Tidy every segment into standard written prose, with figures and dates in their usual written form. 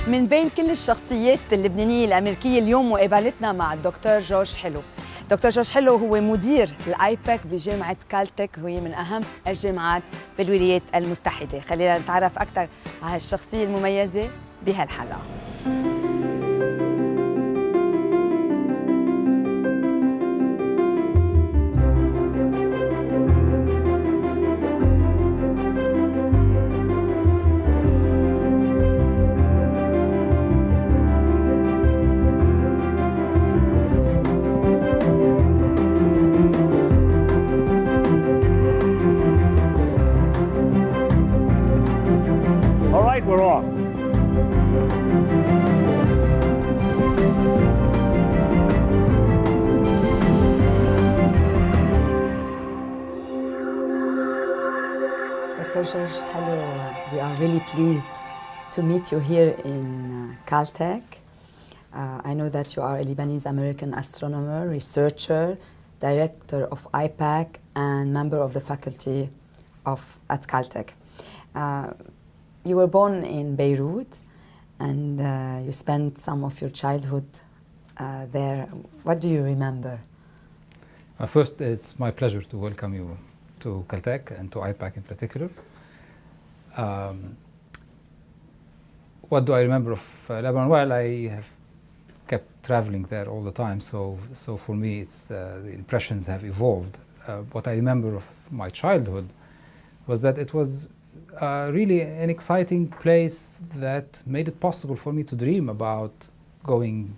من بين كل الشخصيات اللبنانية الأمريكية اليوم مقابلتنا مع الدكتور جورج حلو. دكتور جورج حلو هو مدير الآيباك بجامعة كالتك، وهي من أهم الجامعات بالولايات المتحدة. خلينا نتعرف أكثر على هالشخصية المميزة بهالحلقة. We're off. Dr. George, hello. We are really pleased to meet you here in Caltech. I know that you are a Lebanese-American astronomer, researcher, director of Ipaq, and member of the faculty at Caltech. You were born in Beirut, and you spent some of your childhood there. What do you remember? First, it's my pleasure to welcome you to Caltech and to Ipaq in particular. What do I remember of Lebanon? Well, I have kept traveling there all the time, so for me, the impressions have evolved. What I remember of my childhood was that it was really an exciting place that made it possible for me to dream about going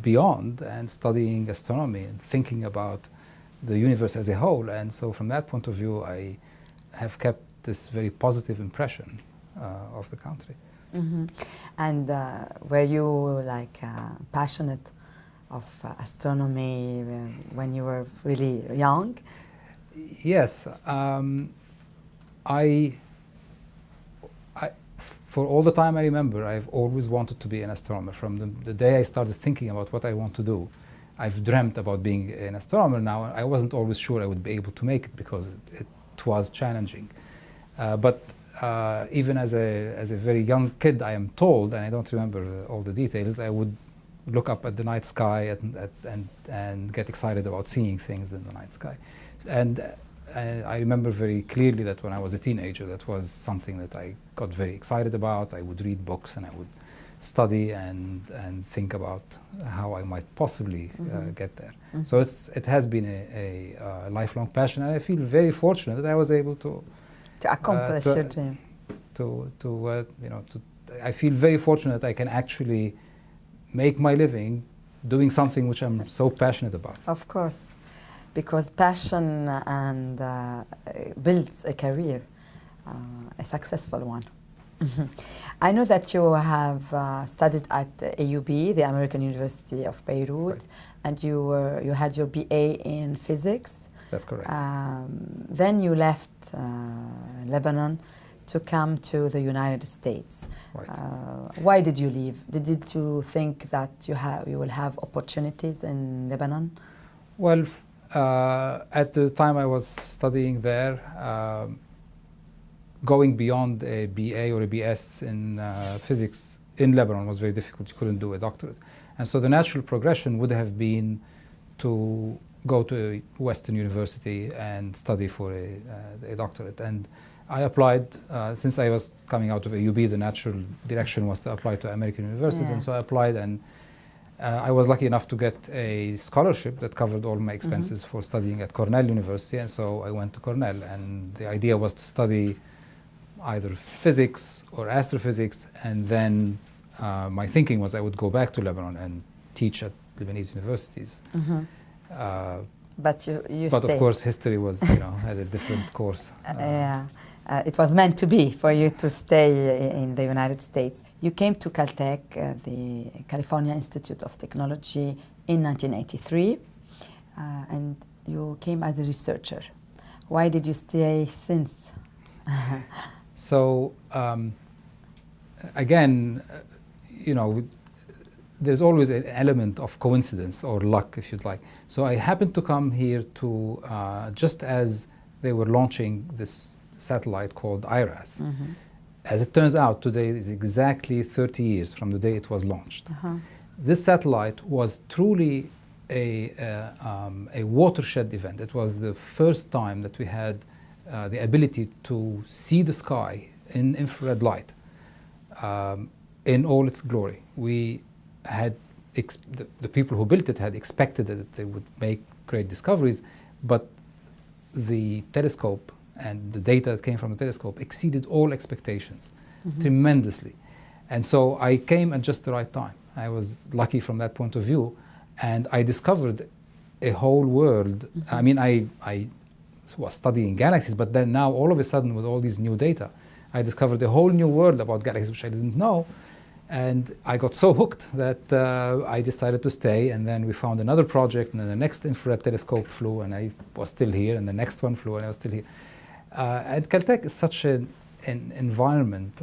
beyond and studying astronomy and thinking about the universe as a whole. And so from that point of view, I have kept this very positive impression of the country. Mm-hmm. And were you passionate of astronomy when you were really young? Yes. For all the time I remember, I've always wanted to be an astronomer. From the day I started thinking about what I want to do, I've dreamt about being an astronomer. Now, I wasn't always sure I would be able to make it because it was challenging. But even as a very young kid, I am told, and I don't remember all the details, that I would look up at the night sky and get excited about seeing things in the night sky. And I remember very clearly that when I was a teenager, that was something that I got very excited about. I would read books and I would study and think about how I might possibly get there. Mm-hmm. So it has been a lifelong passion, and I feel very fortunate that I was able to accomplish your dream. I feel very fortunate that I can actually make my living doing something which I'm so passionate about. Of course. Because passion builds a career, a successful one. I know that you have studied at AUB, the American University of Beirut, right. And you had your BA in physics. That's correct. Then you left Lebanon to come to the United States. Right. Why did you leave? Did you think that you will have opportunities in Lebanon? Well, at the time I was studying there, going beyond a BA or a BS in physics in Lebanon was very difficult. You couldn't do a doctorate. And so the natural progression would have been to go to a Western university and study for a doctorate. And I applied, since I was coming out of AUB, the natural direction was to apply to American universities. Yeah. And so I applied, and I was lucky enough to get a scholarship that covered all my expenses for studying at Cornell University, and so I went to Cornell, and the idea was to study either physics or astrophysics, and then my thinking was I would go back to Lebanon and teach at Lebanese universities. But you But stayed. Of course history was, had a different course. Yeah. It was meant to be for you to stay in the United States. You came to Caltech, the California Institute of Technology, in 1983, and you came as a researcher. Why did you stay since? So, again, there's always an element of coincidence or luck, if you'd like. So I happened to come here to, just as they were launching this satellite called IRAS. as it turns out, today is exactly 30 years from the day it was launched. This satellite was truly a watershed event. It was the first time that we had the ability to see the sky in infrared light in all its glory. We had the people who built it had expected that they would make great discoveries, but the telescope and the data that came from the telescope exceeded all expectations tremendously. And so I came at just the right time. I was lucky from that point of view, and I discovered a whole world. I mean, I was studying galaxies, but then now all of a sudden with all these new data, I discovered a whole new world about galaxies which I didn't know. And I got so hooked that I decided to stay, and then we found another project, and then the next infrared telescope flew, and I was still here, and the next one flew, and I was still here. And Caltech is such an environment,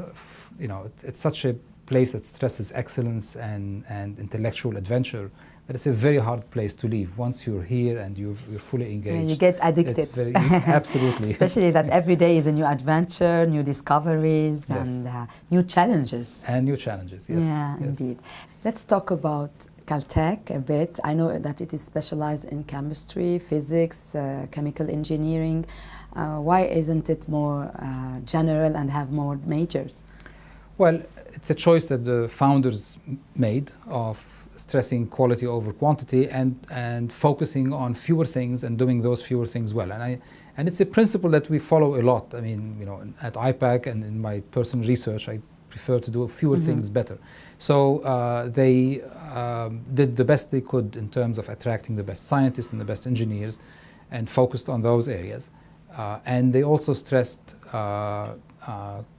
it's such a place that stresses excellence and intellectual adventure, that it's a very hard place to leave. Once you're here and you're fully engaged, you get addicted. It's very, absolutely. Especially that every day is a new adventure, new discoveries, Yes. and new challenges. And new challenges, yes. Yeah, yes. indeed. Let's talk about Caltech a bit. I know that it is specialized in chemistry, physics, chemical engineering. Why isn't it more general and have more majors? Well, it's a choice that the founders made of stressing quality over quantity and focusing on fewer things and doing those fewer things well. And it's a principle that we follow a lot. I mean, at Ipaq and in my personal research, I prefer to do fewer things better. So they did the best they could in terms of attracting the best scientists and the best engineers, and focused on those areas. And they also stressed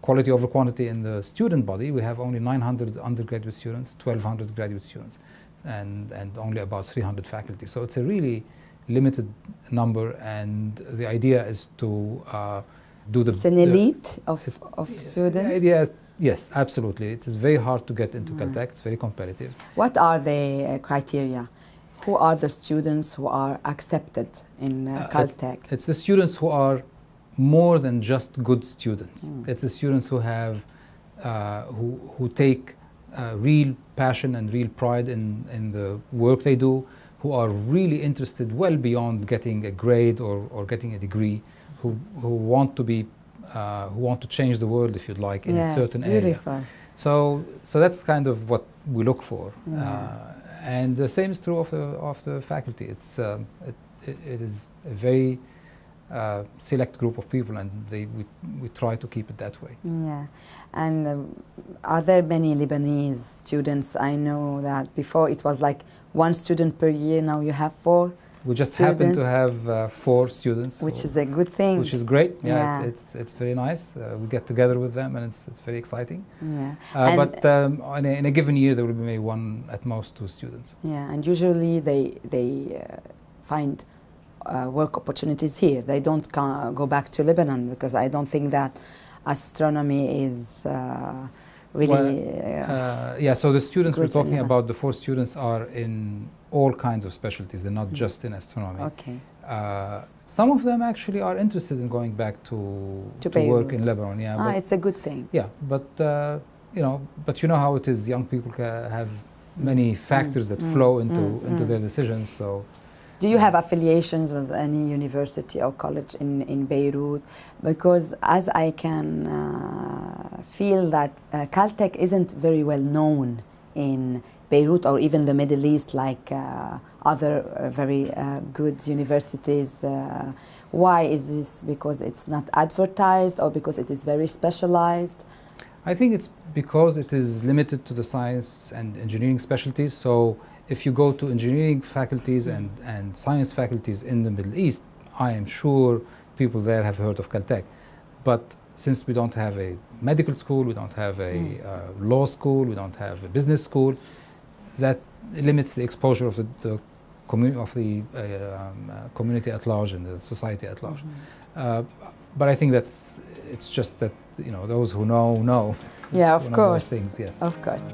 quality over quantity in the student body. We have only 900 undergraduate students, 1,200 graduate students, and only about 300 faculty. So it's a really limited number, and the idea is to do the... It's an elite of students? The idea is, yes, absolutely. It is very hard to get into Caltech. It's very competitive. What are the criteria? Who are the students who are accepted in Caltech? It's the students who are more than just good students. It's the students who have, who take real passion and real pride in the work they do, who are really interested well beyond getting a grade or getting a degree, who want to be, who want to change the world, if you'd like, in a certain beautiful. area. So that's kind of what we look for. And the same is true of the faculty. It is a very select group of people, and we try to keep it that way. Yeah, and are there many Lebanese students? I know that before it was like 1 student per year. Now you have 4. We just students, happen to have 4 students, which is a good thing. Which is great. Yeah. It's very nice. We get together with them, and it's very exciting. Yeah, but in a given year, there will be maybe 1, at most 2 students. Yeah, and usually they find work opportunities here. They don't go back to Lebanon, because I don't think that astronomy is really... yeah, so the students we're talking Lebanon. about, the 4 students, are in all kinds of specialties. They're not just in astronomy. Okay. Some of them actually are interested in going back to work in Lebanon. Yeah, but, it's a good thing. Yeah, but but you know how it is. Young people have many factors that flow into their decisions. So, do you have affiliations with any university or college in Beirut? Because as I can feel that Caltech isn't very well known in Beirut or even the Middle East, like other very good universities. Why is this? Because it's not advertised, or because it is very specialized? I think it's because it is limited to the science and engineering specialties. So if you go to engineering faculties and science faculties in the Middle East, I am sure people there have heard of Caltech. But since we don't have a medical school, we don't have a law school, we don't have a business school, that limits the exposure of the community at large and the society at large. But I think it's just that those who know. Yeah, of course. Of those things, yes. Of course.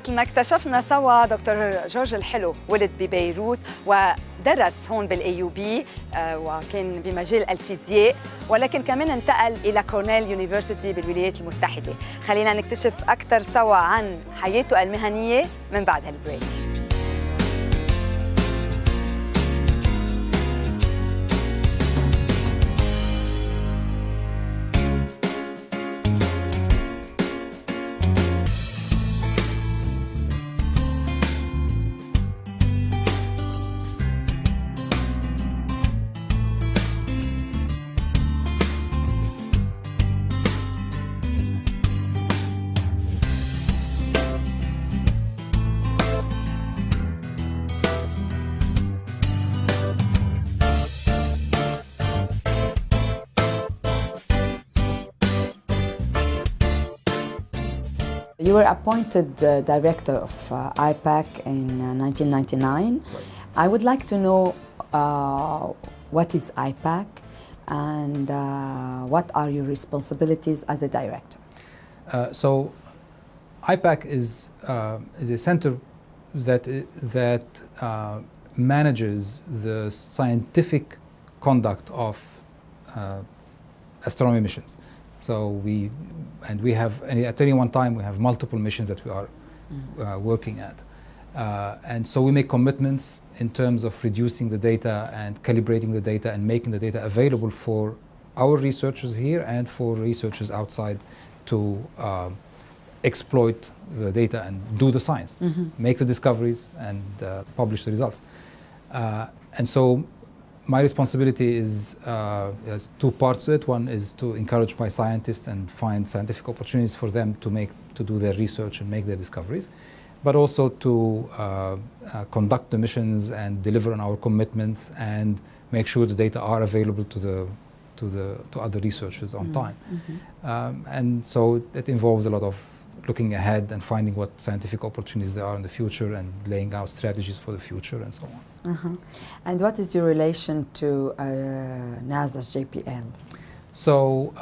مثل ما اكتشفنا سوا دكتور جورج الحلو ولد ببيروت ودرس هون بالAUB وكان بمجال الفيزياء، ولكن كمان انتقل إلى كورنيل يونيفرسيتي بالولايات المتحدة. خلينا نكتشف أكثر سوا عن حياته المهنية من بعد هالبريك. You were appointed director of Ipaq in 1999. Right. I would like to know what is Ipaq and what are your responsibilities as a director? So Ipaq is a center that manages the scientific conduct of astronomy missions. So we have, at any one time, we have multiple missions that we are working at. And so we make commitments in terms of reducing the data and calibrating the data and making the data available for our researchers here and for researchers outside to exploit the data and do the science, make the discoveries and publish the results. And so my responsibility is has two parts to it. One is to encourage my scientists and find scientific opportunities for them to do their research and make their discoveries, but also to conduct the missions and deliver on our commitments and make sure the data are available to other researchers on time. And so it involves a lot of looking ahead and finding what scientific opportunities there are in the future and laying out strategies for the future and so on. And what is your relation to NASA's JPL? So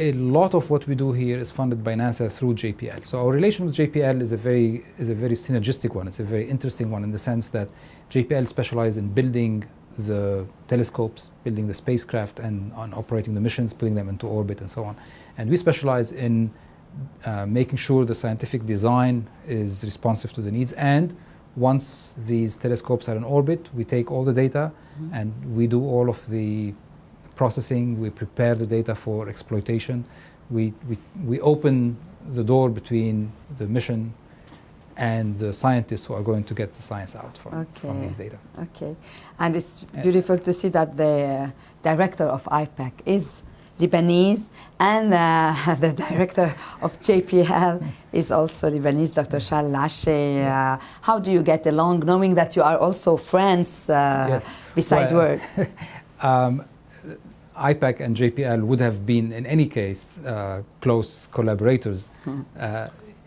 a lot of what we do here is funded by NASA through JPL. So our relation with JPL is a very synergistic one. It's a very interesting one in the sense that JPL specializes in building the telescopes, building the spacecraft, and on operating the missions, putting them into orbit, and so on. And we specialize in making sure the scientific design is responsive to the needs. And once these telescopes are in orbit, we take all the data and we do all of the processing. We prepare the data for exploitation. We open the door between the mission and the scientists who are going to get the science out from these data. Okay, and it's beautiful to see that the director of Ipaq is Lebanese, and the director of JPL is also Lebanese, Dr. Charles Lache. How do you get along, knowing that you are also friends beside work? Ipaq and JPL would have been, in any case, close collaborators.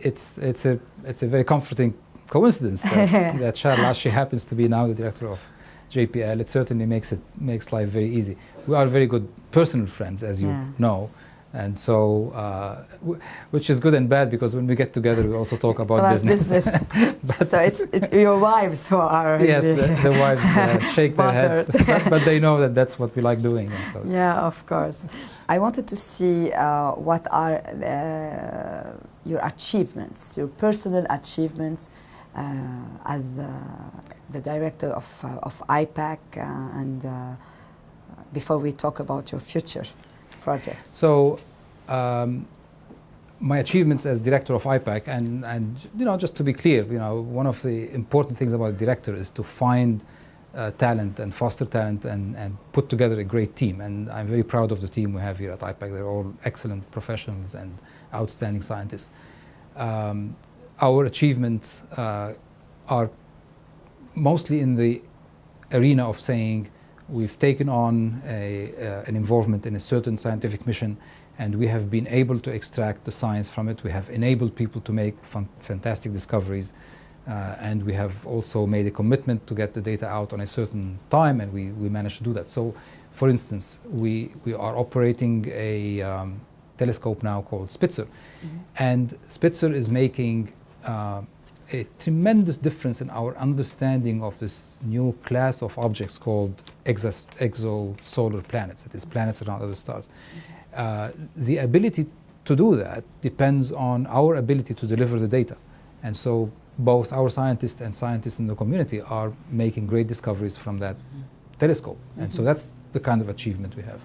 It's a very comforting coincidence that Charles Lache happens to be now the director of JPL. It certainly makes life very easy. We are very good personal friends, as you know, and so which is good and bad, because when we get together we also talk about business. But so it's your wives who are the wives shake their heads, but they know that that's what we like doing. And so. Yeah, of course. I wanted to see what are your achievements, your personal achievements as the director of Ipaq, and before we talk about your future projects. So my achievements as director of Ipaq, and just to be clear, one of the important things about a director is to find talent and foster talent and put together a great team. And I'm very proud of the team we have here at Ipaq. They're all excellent professionals and outstanding scientists. Our achievements are mostly in the arena of saying we've taken on an involvement in a certain scientific mission, and we have been able to extract the science from it. We have enabled people to make fantastic discoveries, and we have also made a commitment to get the data out on a certain time, and we managed to do that. So, for instance, we are operating a telescope now called Spitzer, and Spitzer is making a tremendous difference in our understanding of this new class of objects called exosolar planets, that is, planets around other stars. The ability to do that depends on our ability to deliver the data. And so both our scientists and scientists in the community are making great discoveries from that telescope. And so that's the kind of achievement we have.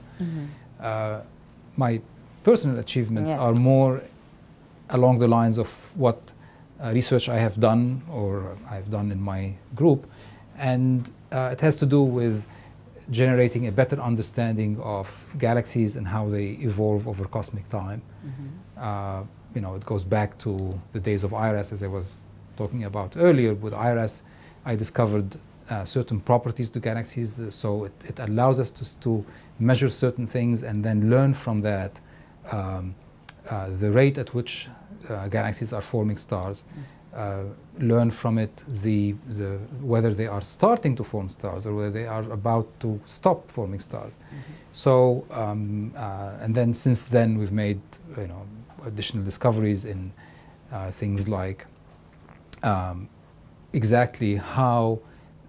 My personal achievements are more along the lines of what research I have done or I've done in my group, and it has to do with generating a better understanding of galaxies and how they evolve over cosmic time. You know, it goes back to the days of IRAS, as I was talking about earlier. With IRAS, I discovered certain properties to galaxies, so it allows us to measure certain things and then learn from that the rate at which galaxies are forming stars, learn from it whether they are starting to form stars or whether they are about to stop forming stars. So, and then since then we've made additional discoveries in things like exactly how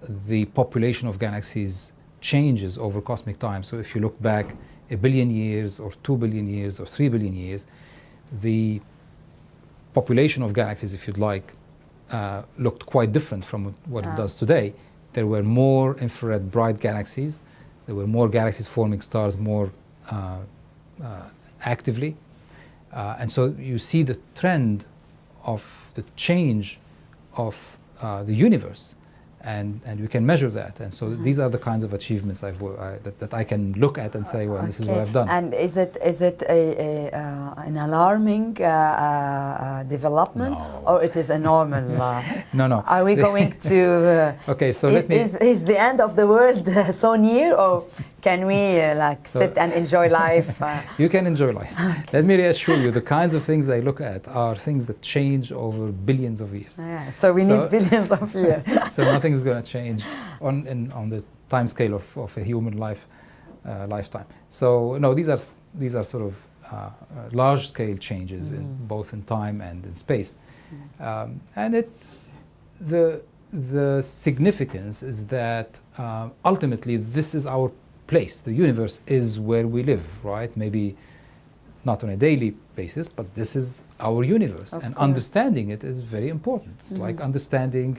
the population of galaxies changes over cosmic time. So if you look back 1 billion years or 2 billion years or 3 billion years, the population of galaxies, if you'd like, looked quite different from what it does today. There were more infrared bright galaxies. There were more galaxies forming stars more actively. And so you see the trend of the change of the universe. And we can measure that, and so these are the kinds of achievements that I can look at and say, well, this is what I've done. And is it an alarming development, or it is a normal? No. Are we going to? Okay, so let me. Is the end of the world so near, or can we sit and enjoy life? You can enjoy life. Let me reassure you, the kinds of things I look at are things that change over billions of years. Yeah, so we need billions of years. So nothing is going to change on the time scale of a human lifetime. So no, these are sort of large scale changes in both in time and in space, and the significance is that ultimately this is our place. The universe is where we live, right? Maybe not on a daily basis, but this is our universe, and understanding it is very important. It's like understanding,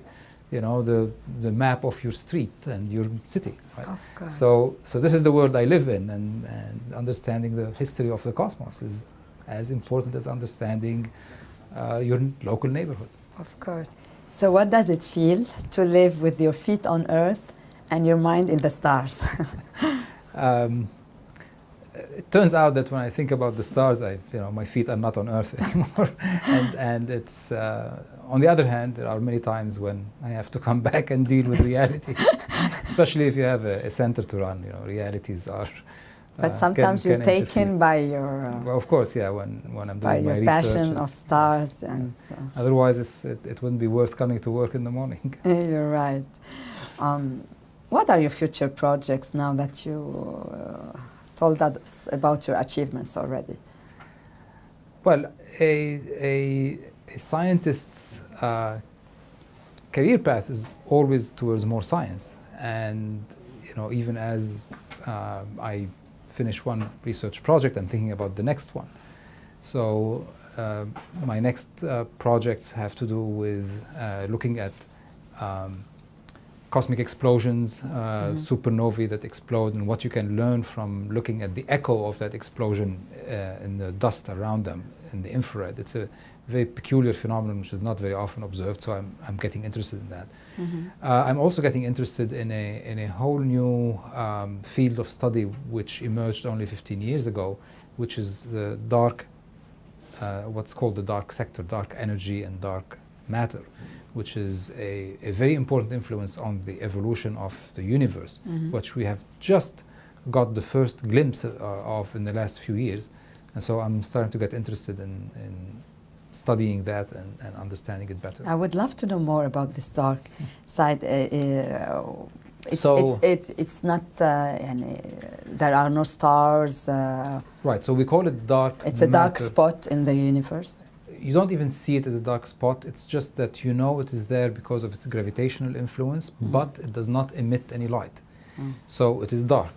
the map of your street and your city, right? Of course. So this is the world I live in, and understanding the history of the cosmos is as important as understanding your local neighborhood. Of course. So what does it feel to live with your feet on Earth and your mind in the stars? It turns out that when I think about the stars, my feet are not on Earth anymore, and it's. On the other hand, there are many times when I have to come back and deal with reality, especially if you have a center to run. Realities are. But sometimes you're taken by your. Well, of course, yeah. When I'm doing my research, by your passion of stars, and. Otherwise, it wouldn't be worth coming to work in the morning. You're right. What are your future projects now that you told us about your achievements already? Well, a scientist's career path is always towards more science, and even as I finish one research project, I'm thinking about the next one. So my next projects have to do with looking at cosmic explosions, supernovae that explode, and what you can learn from looking at the echo of that explosion in the dust around them in the infrared. It's a very peculiar phenomenon which is not very often observed, so I'm getting interested in that. I'm also getting interested in a whole new field of study which emerged only 15 years ago, which is the dark, what's called the dark sector, dark energy and dark matter, which is a very important influence on the evolution of the universe, which we have just got the first glimpse of in the last few years. And so I'm starting to get interested in studying that and understanding it better. I would love to know more about this dark side. It's not, there are no stars. Right, so we call it dark It's a dark spot in the universe. you don't even see it as a dark spot. It's just that you know it is there because of its gravitational influence, but it does not emit any light. So it is dark,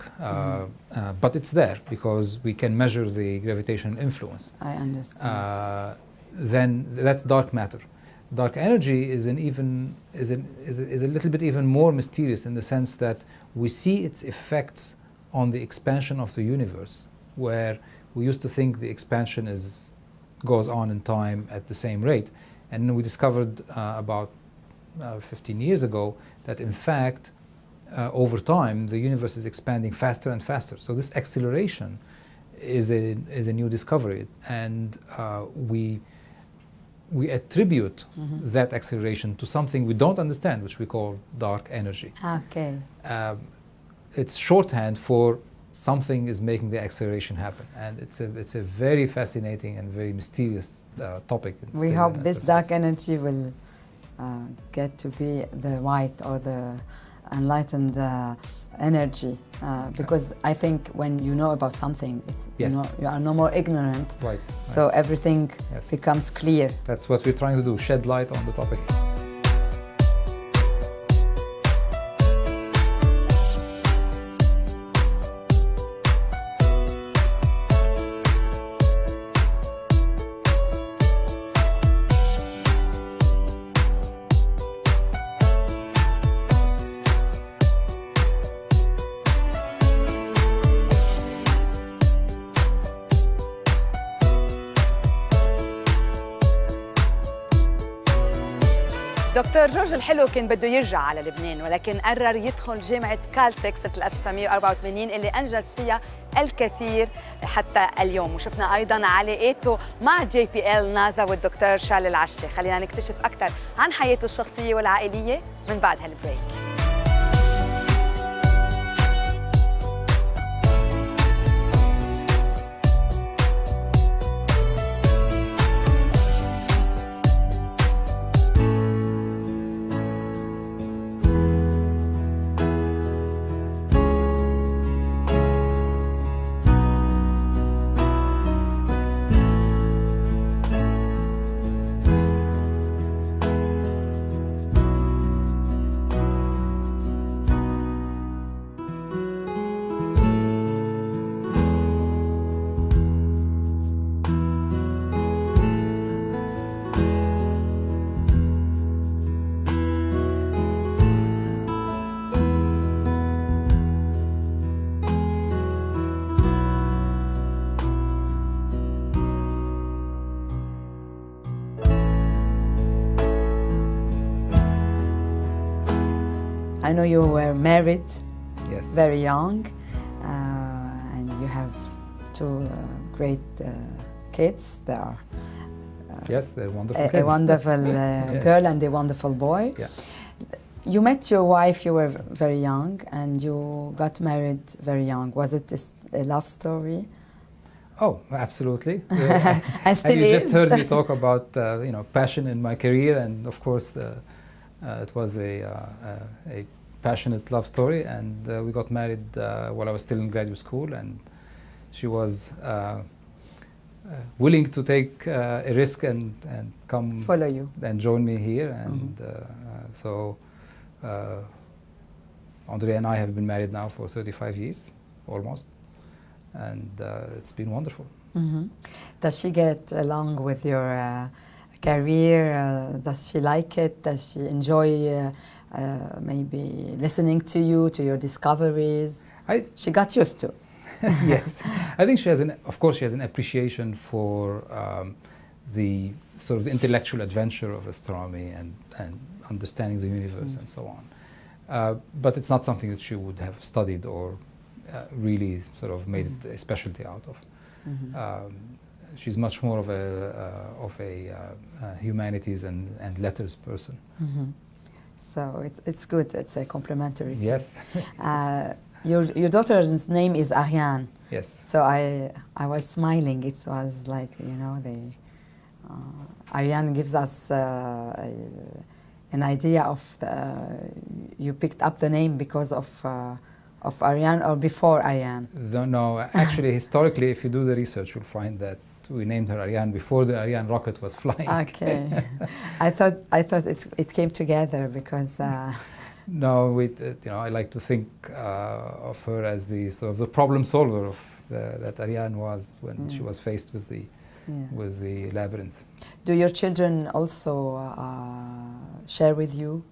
but it's there because we can measure the gravitational influence. I understand. Then that's dark matter. Dark energy is a little bit even more mysterious in the sense that we see its effects on the expansion of the universe, where we used to think the expansion goes on in time at the same rate, and then we discovered about 15 years ago that in fact over time the universe is expanding faster and faster. So this acceleration is a new discovery, and we attribute that acceleration to something we don't understand, which we call dark energy. Okay. It's shorthand for something is making the acceleration happen, and it's a very fascinating and very mysterious topic. We hope this dark energy will get to be the white or the enlightened energy, because I think when you know about something, it's, you are no more ignorant. Right. So everything becomes clear. That's what we're trying to do: shed light on the topic. دكتور جورج الحلو كان بده يرجع على لبنان، ولكن قرر يدخل جامعة كالتك سنة 1984 اللي أنجز فيها الكثير حتى اليوم. وشفنا أيضاً علاقاته مع JPL ناسا والدكتور شارل العشي. خلينا نكتشف أكثر عن حياته الشخصية والعائلية من بعد هالبريك. I know you were married very young, and you have two great kids. They are they're wonderful kids. A wonderful girl and a wonderful boy. Yeah. You met your wife, you were very young, and you got married very young. Was it a love story? Oh, absolutely. And still and you is. just heard me talk about passion in my career, and of course it was a passionate love story, and we got married while I was still in graduate school, and she was willing to take a risk and come follow you and join me here, and so Andrea and I have been married now for 35 years almost, and it's been wonderful. Does she get along with your career? Does she like it? Does she enjoy maybe listening to you, to your discoveries? She got used to. Yes, I think she has of course she has an appreciation for the sort of the intellectual adventure of astronomy and understanding the universe and so on. But it's not something that she would have studied or really sort of made it a specialty out of. She's much more of a humanities and letters person. So it's good. It's a complementary thing. Yes. Your daughter's name is Ariane. Yes. So I was smiling. It was like, Ariane gives us an idea of you picked up the name because of Ariane or before Ariane? No, actually, historically, if you do the research, you'll find that we named her Ariane before the Ariane rocket was flying. Okay. I thought it came together because. No, I like to think of her as the sort of the problem solver of that Ariane was when she was faced with the labyrinth. Do your children also share with you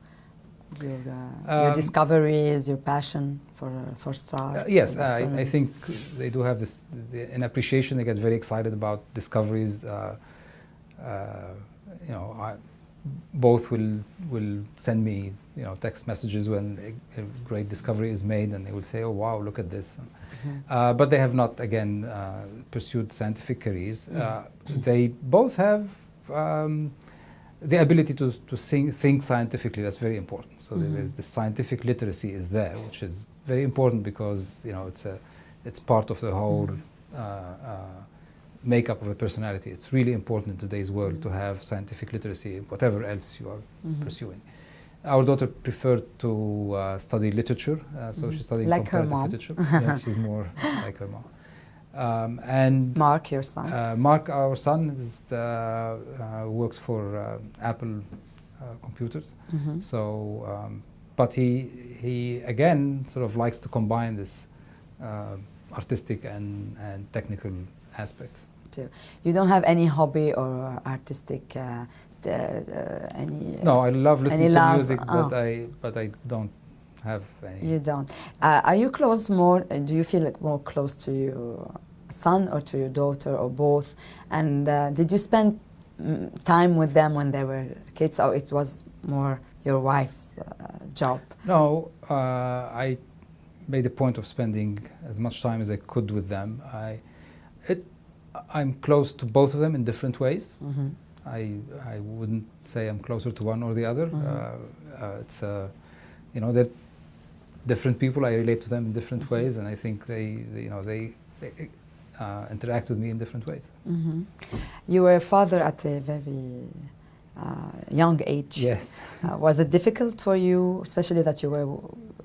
your discoveries, your passion for stars? Yes, I think they do have an appreciation. They get very excited about discoveries. Both will send me text messages when a great discovery is made, and they will say, "Oh wow, look at this." But they have not again pursued scientific careers. They both have the ability to think scientifically. That's very important. So there's the scientific literacy is there, which is very important because it's part of the whole makeup of a personality. It's really important in today's world to have scientific literacy, whatever else you are pursuing. Our daughter preferred to study literature, so she's studying like comparative literature. Yes, she's more like her mom. And Mark, your son? Mark, our son, works for Apple computers. So, but he again sort of likes to combine this artistic and technical aspects. You don't have any hobby or artistic any? No, I love listening to music, but I don't have any. You don't. Are you close more? Do you feel like more close to your son or to your daughter or both? And did you spend time with them when they were kids, or it was more your wife's job? No, I made a point of spending as much time as I could with them. I'm close to both of them in different ways. I wouldn't say I'm closer to one or the other. It's they're different people. I relate to them in different ways, and I think they interact with me in different ways. You were a father at a very young age. Yes. Was it difficult for you, especially that you were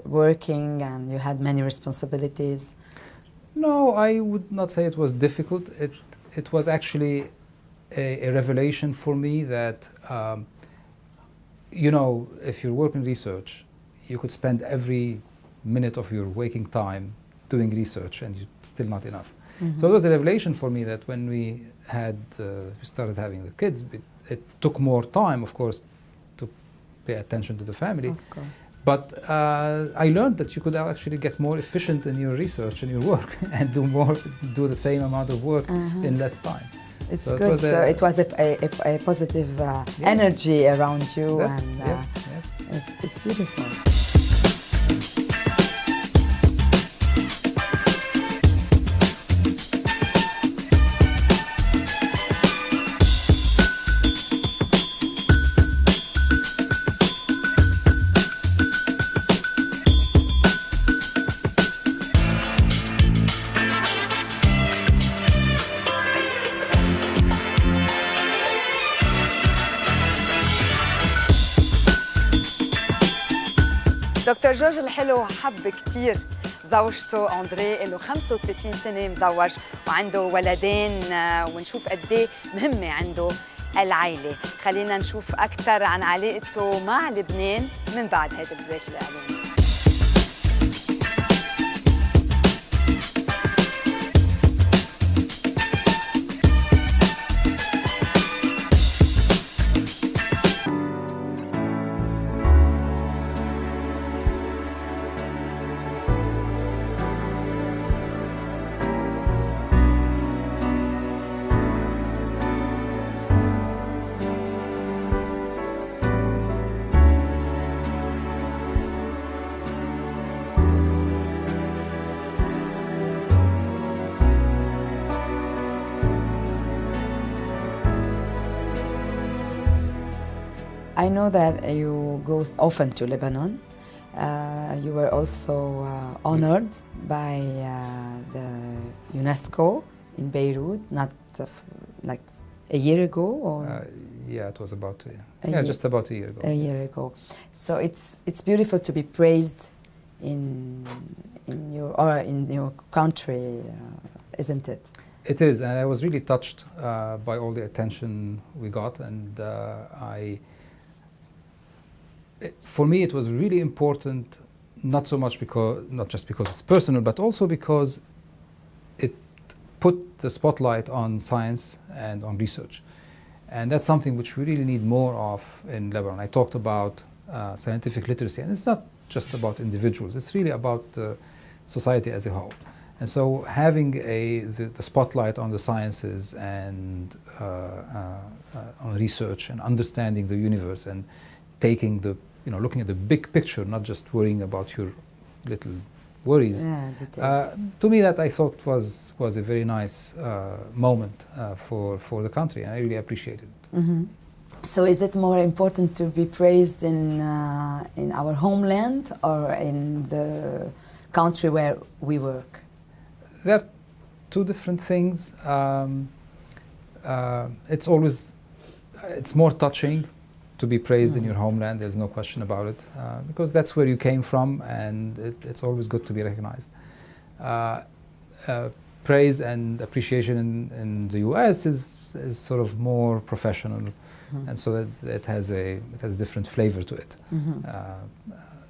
working and you had many responsibilities? No, I would not say it was difficult. It was actually a revelation for me that, if you're working research, you could spend every minute of your waking time doing research and it's still not enough. So it was a revelation for me that when we started having the kids, it took more time, of course, to pay attention to the family. Of course. But I learned that you could actually get more efficient in your research and your work and do the same amount of work in less time. It's so good. It was a positive energy around you, and it's beautiful. دكتور جورج الحلو حب كتير زوجته أندري، له 35 سنة مزوج وعنده ولدين، ونشوف قد ايه مهمة عنده العائلة. خلينا نشوف أكثر عن علاقته مع لبنان من بعد هذا البريك الإعلاني. I know that you go often to Lebanon. You were also honored by the UNESCO in Beirut, not like a year ago, or yeah, it was about just about a year ago. A year ago. So it's beautiful to be praised in your country, isn't it? It is, and I was really touched by all the attention we got, and for me it was really important, not just because it's personal, but also because it put the spotlight on science and on research. And that's something which we really need more of in Lebanon. I talked about scientific literacy, and it's not just about individuals, it's really about society as a whole. And so having the spotlight on the sciences and on research and understanding the universe and taking looking at the big picture, not just worrying about your little worries. Yeah, to me, that I thought was a very nice moment for the country, and I really appreciated it. Mm-hmm. So is it more important to be praised in our homeland or in the country where we work? They're two different things. It's more touching to be praised in your homeland, there's no question about it, because that's where you came from, and it's always good to be recognized. Praise and appreciation in the US is sort of more professional, and so that it has a different flavor to it.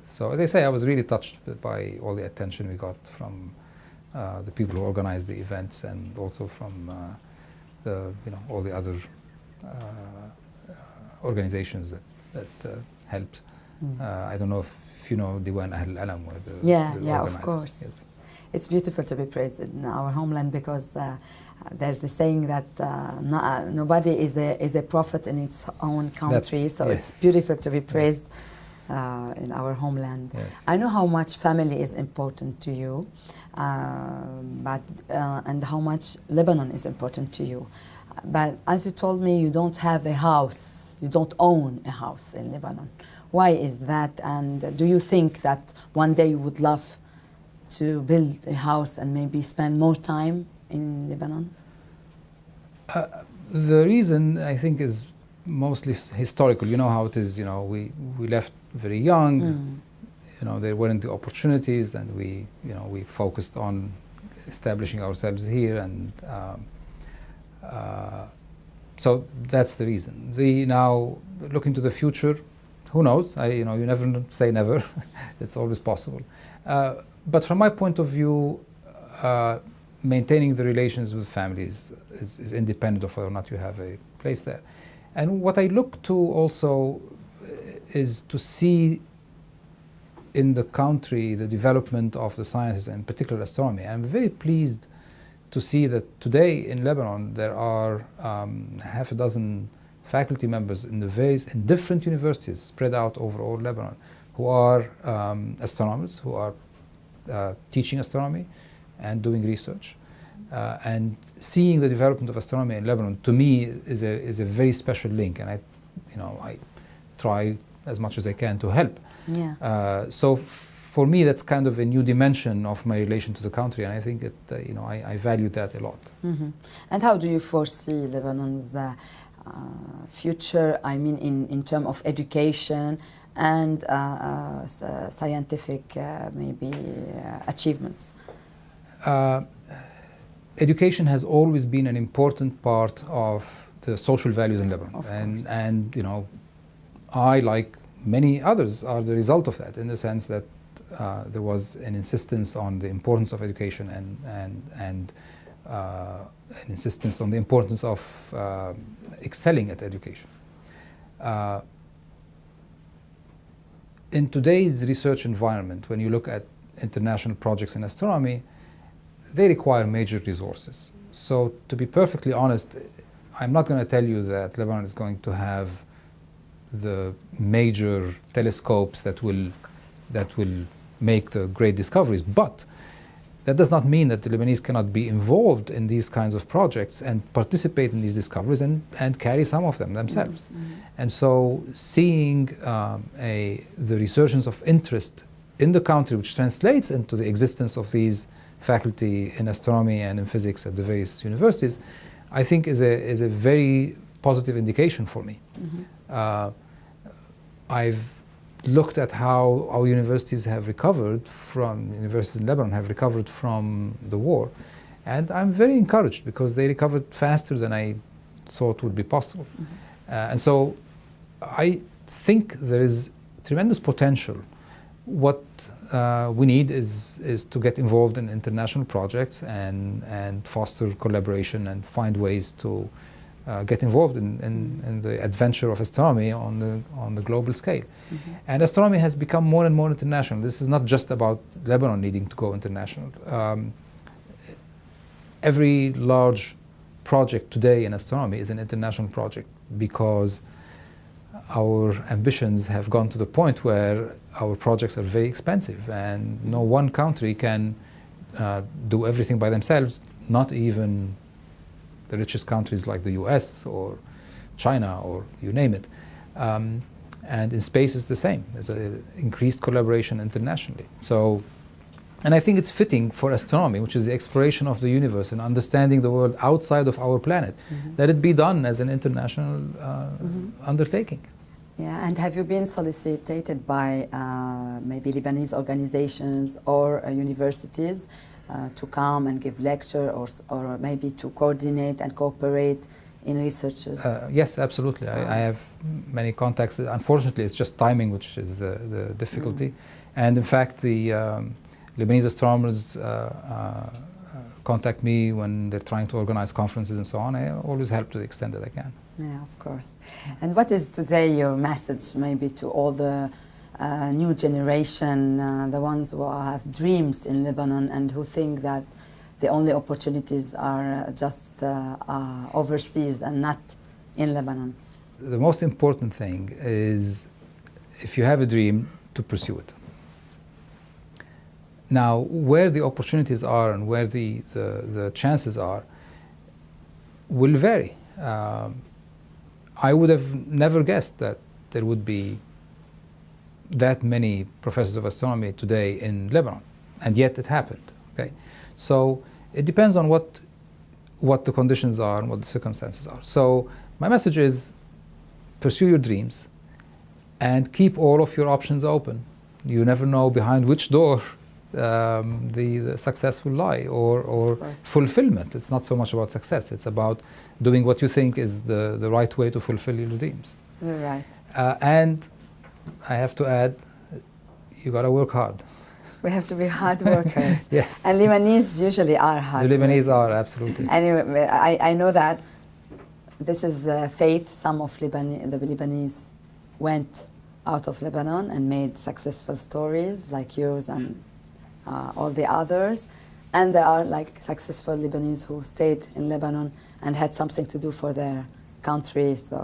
So as I say, I was really touched by all the attention we got from the people who organized the events, and also from all the other organizations that helped. I don't know if you know Diwan Ahl Alam, or the of course. Yes. It's beautiful to be praised in our homeland, because there's the saying that nobody is a prophet in its own country. So it's beautiful to be praised in our homeland. Yes. I know how much family is important to you, and how much Lebanon is important to you. But as you told me, you don't have a house. You don't own a house in Lebanon. Why is that? And do you think that one day you would love to build a house and maybe spend more time in Lebanon? The reason, I think, is mostly historical. You know how it is. We left very young. There weren't the opportunities, and we focused on establishing ourselves here, and so that's the reason. Now, looking to the future, who knows? You never say never. It's always possible. But from my point of view, maintaining the relations with families is independent of whether or not you have a place there. And what I look to also is to see in the country the development of the sciences, and in particular astronomy. And I'm very pleased to see that today in Lebanon there are half a dozen faculty members in different universities spread out over all Lebanon, who are astronomers, who are teaching astronomy and doing research. And seeing the development of astronomy in Lebanon, to me, is a very special link, and I try as much as I can to help. Yeah. So for me, that's kind of a new dimension of my relation to the country, and I think I value that a lot. And how do you foresee Lebanon's future? I mean, in terms of education and scientific maybe achievements. Education has always been an important part of the social values in Lebanon, and I, like many others, are the result of that, in the sense that there was an insistence on the importance of education, and an insistence on the importance of excelling at education. In today's research environment, when you look at international projects in astronomy, they require major resources. So to be perfectly honest, I'm not going to tell you that Lebanon is going to have the major telescopes that will make the great discoveries, but that does not mean that the Lebanese cannot be involved in these kinds of projects and participate in these discoveries and carry some of them themselves. And so seeing the resurgence of interest in the country, which translates into the existence of these faculty in astronomy and in physics at the various universities, I think is a very positive indication for me. I've looked at how our universities in Lebanon have recovered from the war, And I'm very encouraged because they recovered faster than I thought would be possible. And so I think there is tremendous potential. What we need is to get involved in international projects and foster collaboration and find ways to get involved in the adventure of astronomy on the global scale. And astronomy has become more and more international. This is not just about Lebanon needing to go international. Every large project today in astronomy is an international project because our ambitions have gone to the point where our projects are very expensive and no one country can do everything by themselves, not even the richest countries like the US or China or you name it. And in space it's the same. There's an increased collaboration internationally. So, and I think it's fitting for astronomy, which is the exploration of the universe and understanding the world outside of our planet, that it be done as an international undertaking. Yeah, and have you been solicited by maybe Lebanese organizations or universities to come and give lecture or maybe to coordinate and cooperate in researches? Yes, absolutely. I have many contacts. Unfortunately, it's just timing which is the difficulty. And in fact, the Lebanese astronomers contact me when they're trying to organize conferences and so on. I always help to the extent that I can. Yeah, of course. And what is today your message maybe to all the new generation, the ones who have dreams in Lebanon and who think that the only opportunities are just overseas and not in Lebanon? The most important thing is, if you have a dream, to pursue it. Now, where the opportunities are and where the chances are will vary. I would have never guessed that there would be that many professors of astronomy today in Lebanon, and yet it happened. Okay, so it depends on what the conditions are and what the circumstances are. So my message is, pursue your dreams and keep all of your options open. You never know behind which door the success will lie, or fulfillment. It's not so much about success, it's about doing what you think is the right way to fulfill your dreams. You're right. And I have to add, you got to work hard. We have to be hard workers. Yes. And Lebanese usually are hard The Lebanese workers. are, absolutely. Anyway, I know that this is faith. Some of the Lebanese went out of Lebanon and made successful stories like yours and all the others. And there are like successful Lebanese who stayed in Lebanon and had something to do for their country. So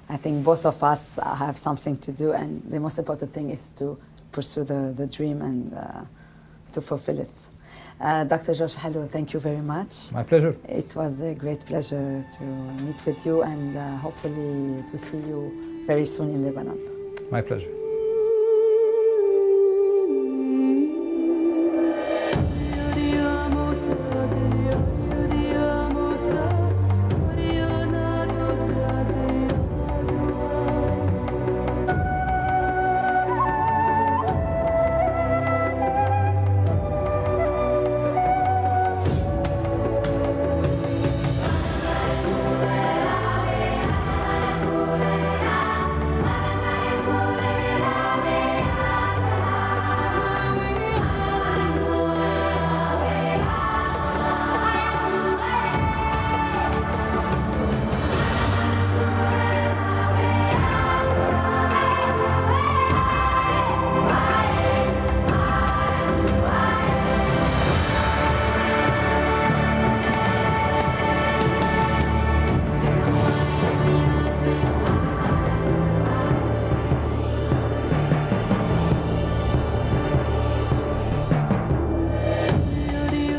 I think both of us have something to do, and the most important thing is to pursue the dream and to fulfill it. Dr. George Helou, thank you very much. My pleasure. It was a great pleasure to meet with you and hopefully to see you very soon in Lebanon. My pleasure.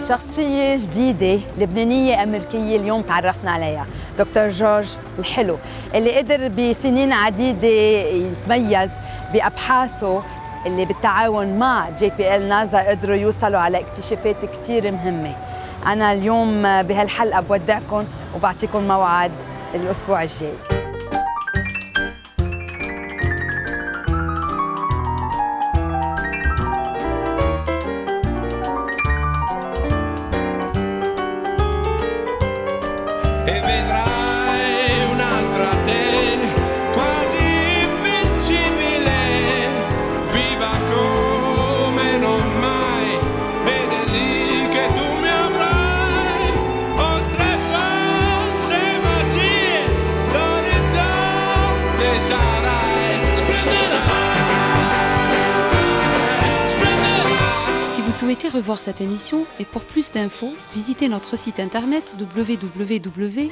شخصية جديدة لبنانية أمريكية اليوم تعرفنا عليها، دكتور جورج الحلو، اللي قدر بسنين عديدة يتميز بأبحاثه اللي بالتعاون مع JPL ناسا قدروا يوصلوا على اكتشافات كتير مهمة. أنا اليوم بهالحلقة بودعكم وبعطيكم موعد الأسبوع الجاي. Si vous souhaitez revoir cette émission et pour plus d'infos, visitez notre site internet www.mtv.com.lb.